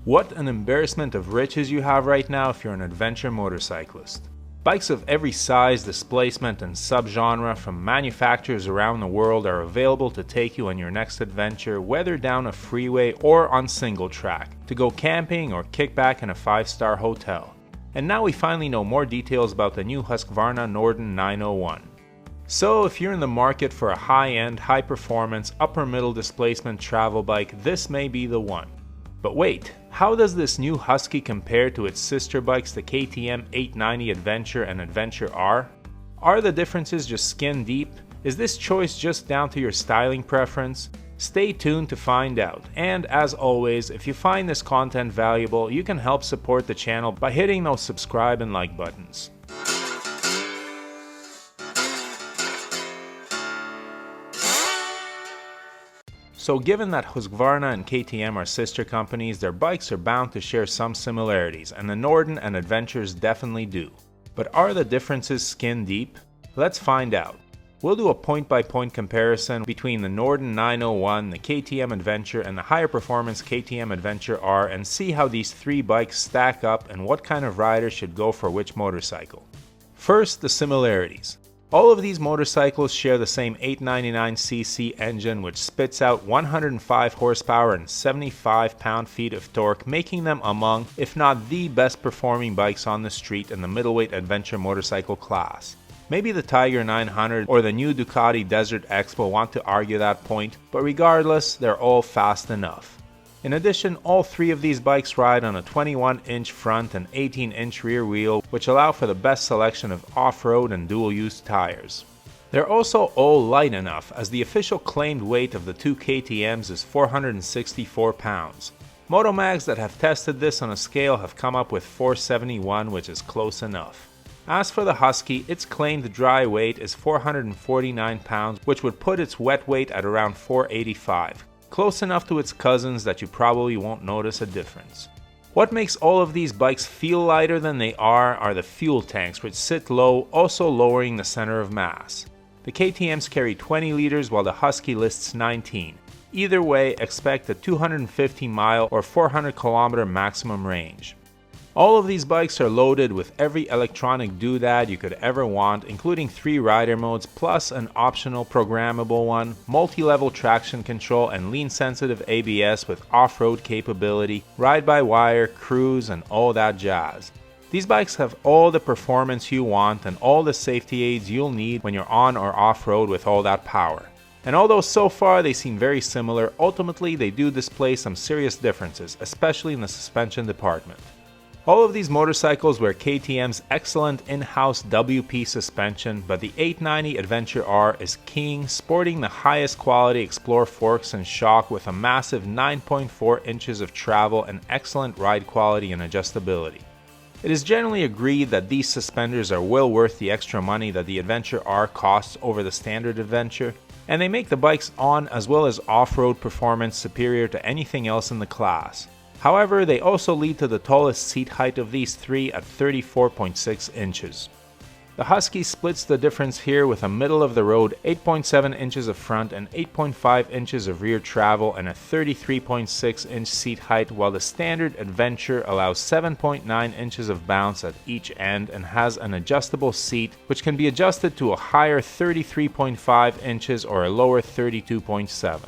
What an embarrassment of riches you have right now if you're an adventure motorcyclist. Bikes of every size, displacement, and subgenre from manufacturers around the world are available to take you on your next adventure, whether down a freeway or on single track, to go camping or kick back in a 5-star hotel. And now we finally know more details about the new Husqvarna Norden 901. So if you're in the market for a high-end, high-performance, upper-middle displacement travel bike, this may be the one. But wait, how does this new Husky compare to its sister bikes, the KTM 890 Adventure and Adventure R? Are the differences just skin deep? Is this choice just down to your styling preference? Stay tuned to find out. And as always, if you find this content valuable, you can help support the channel by hitting those subscribe and like buttons. So given that Husqvarna and KTM are sister companies, their bikes are bound to share some similarities, and the Norden and Adventures definitely do. But are the differences skin deep? Let's find out. We'll do a point-by-point comparison between the Norden 901, the KTM Adventure, and the higher performance KTM Adventure R, and see how these three bikes stack up and what kind of rider should go for which motorcycle. First, the similarities. All of these motorcycles share the same 899cc engine, which spits out 105 horsepower and 75 pound-feet of torque, making them among, if not the best performing bikes on the street in the middleweight adventure motorcycle class. Maybe the Tiger 900 or the new Ducati Desert X will want to argue that point, but regardless, they're all fast enough. In addition, all three of these bikes ride on a 21-inch front and 18-inch rear wheel, which allow for the best selection of off-road and dual-use tires. They're also all light enough, as the official claimed weight of the two KTMs is 464 pounds. Motomags that have tested this on a scale have come up with 471, which is close enough. As for the Husky, its claimed dry weight is 449 pounds, which would put its wet weight at around 485. Close enough to its cousins that you probably won't notice a difference. What makes all of these bikes feel lighter than they are the fuel tanks, which sit low, also lowering the center of mass. The KTMs carry 20 liters while the Husky lists 19. Either way, expect a 250 mile or 400 kilometer maximum range. All of these bikes are loaded with every electronic doodad you could ever want, including 3 rider modes plus an optional programmable one, multi-level traction control, and lean-sensitive ABS with off-road capability, ride-by-wire, cruise, and all that jazz. These bikes have all the performance you want and all the safety aids you'll need when you're on or off-road with all that power. And although so far they seem very similar, ultimately they do display some serious differences, especially in the suspension department. All of these motorcycles wear KTM's excellent in-house WP suspension, but the 890 Adventure R is king, sporting the highest quality Explore forks and shock with a massive 9.4 inches of travel and excellent ride quality and adjustability. It is generally agreed that these suspenders are well worth the extra money that the Adventure R costs over the standard Adventure, and they make the bike's on as well as off-road performance superior to anything else in the class. However, they also lead to the tallest seat height of these three at 34.6 inches. The Husky splits the difference here with a middle-of-the-road 8.7 inches of front and 8.5 inches of rear travel and a 33.6-inch seat height, while the standard Adventure allows 7.9 inches of bounce at each end and has an adjustable seat which can be adjusted to a higher 33.5 inches or a lower 32.7.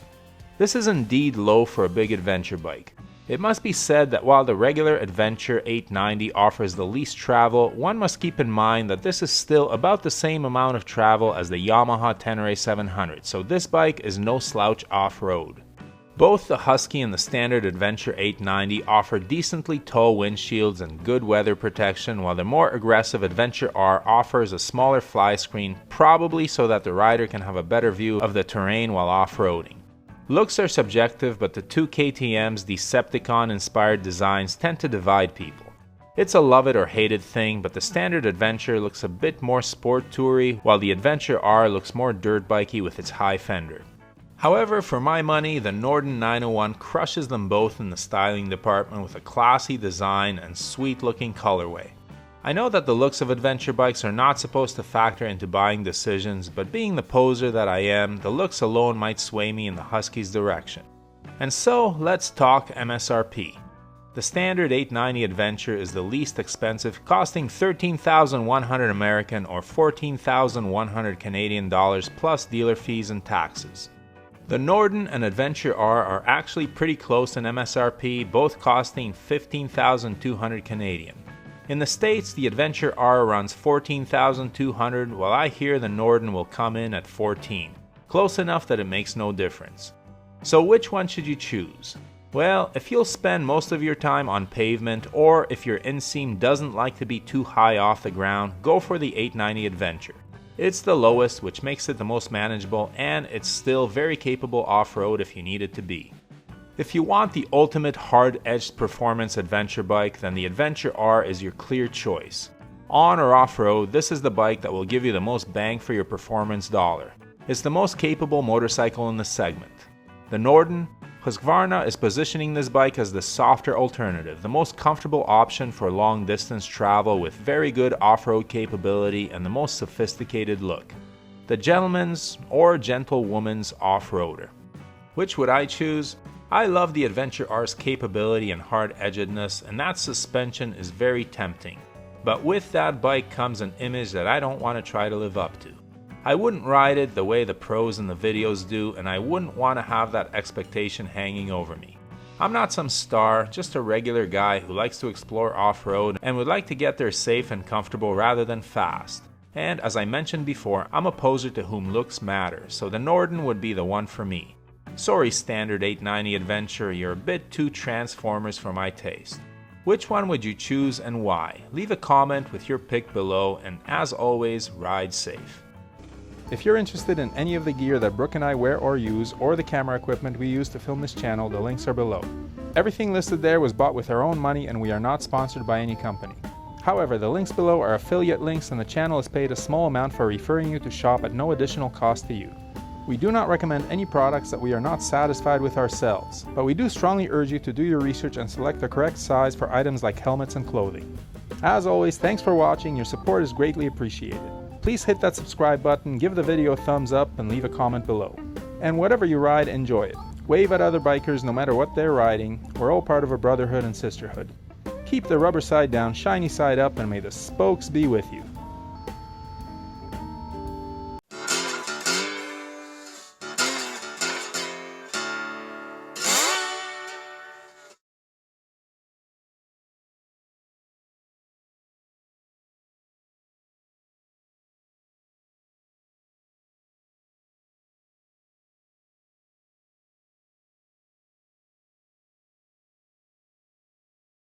This is indeed low for a big adventure bike. It must be said that while the regular Adventure 890 offers the least travel, one must keep in mind that this is still about the same amount of travel as the Yamaha Tenere 700, so this bike is no slouch off-road. Both the Husky and the standard Adventure 890 offer decently tall windshields and good weather protection, while the more aggressive Adventure R offers a smaller fly screen, probably so that the rider can have a better view of the terrain while off-roading. Looks are subjective, but the two KTM's Decepticon-inspired designs tend to divide people. It's a love it or hate it thing, but the standard Adventure looks a bit more sport toury, while the Adventure R looks more dirt bikey with its high fender. However, for my money, the Norden 901 crushes them both in the styling department with a classy design and sweet looking colorway. I know that the looks of adventure bikes are not supposed to factor into buying decisions, but being the poser that I am, the looks alone might sway me in the Husky's direction. And so, let's talk MSRP. The standard 890 Adventure is the least expensive, costing $13,100 American or $14,100 Canadian dollars plus dealer fees and taxes. The Norden and Adventure R are actually pretty close in MSRP, both costing $15,200 Canadian. In the States, the Adventure R runs $14,200, while I hear the Norden will come in at $14,000. Close enough that it makes no difference. So which one should you choose? Well, if you'll spend most of your time on pavement, or if your inseam doesn't like to be too high off the ground, go for the 890 Adventure. It's the lowest, which makes it the most manageable, and it's still very capable off-road if you need it to be. If you want the ultimate hard-edged performance adventure bike, then the Adventure R is your clear choice. On or off-road, this is the bike that will give you the most bang for your performance dollar. It's the most capable motorcycle in the segment. The Norden, Husqvarna is positioning this bike as the softer alternative, the most comfortable option for long distance travel with very good off-road capability and the most sophisticated look. The gentleman's or gentlewoman's off-roader. Which would I choose? I love the Adventure R's capability and hard-edgedness, and that suspension is very tempting. But with that bike comes an image that I don't want to try to live up to. I wouldn't ride it the way the pros in the videos do, and I wouldn't want to have that expectation hanging over me. I'm not some star, just a regular guy who likes to explore off-road and would like to get there safe and comfortable rather than fast. And as I mentioned before, I'm a poser to whom looks matter, so the Norden would be the one for me. Sorry standard 890 Adventure, you're a bit too Transformers for my taste. Which one would you choose and why? Leave a comment with your pick below, and as always, ride safe. If you're interested in any of the gear that Brooke and I wear or use, or the camera equipment we use to film this channel, the links are below. Everything listed there was bought with our own money, and we are not sponsored by any company. However, the links below are affiliate links, and the channel is paid a small amount for referring you to shop at no additional cost to you. We do not recommend any products that we are not satisfied with ourselves, but we do strongly urge you to do your research and select the correct size for items like helmets and clothing. As always, thanks for watching, your support is greatly appreciated. Please hit that subscribe button, give the video a thumbs up, and leave a comment below. And whatever you ride, enjoy it. Wave at other bikers no matter what they're riding. We're all part of a brotherhood and sisterhood. Keep the rubber side down, shiny side up, and may the spokes be with you.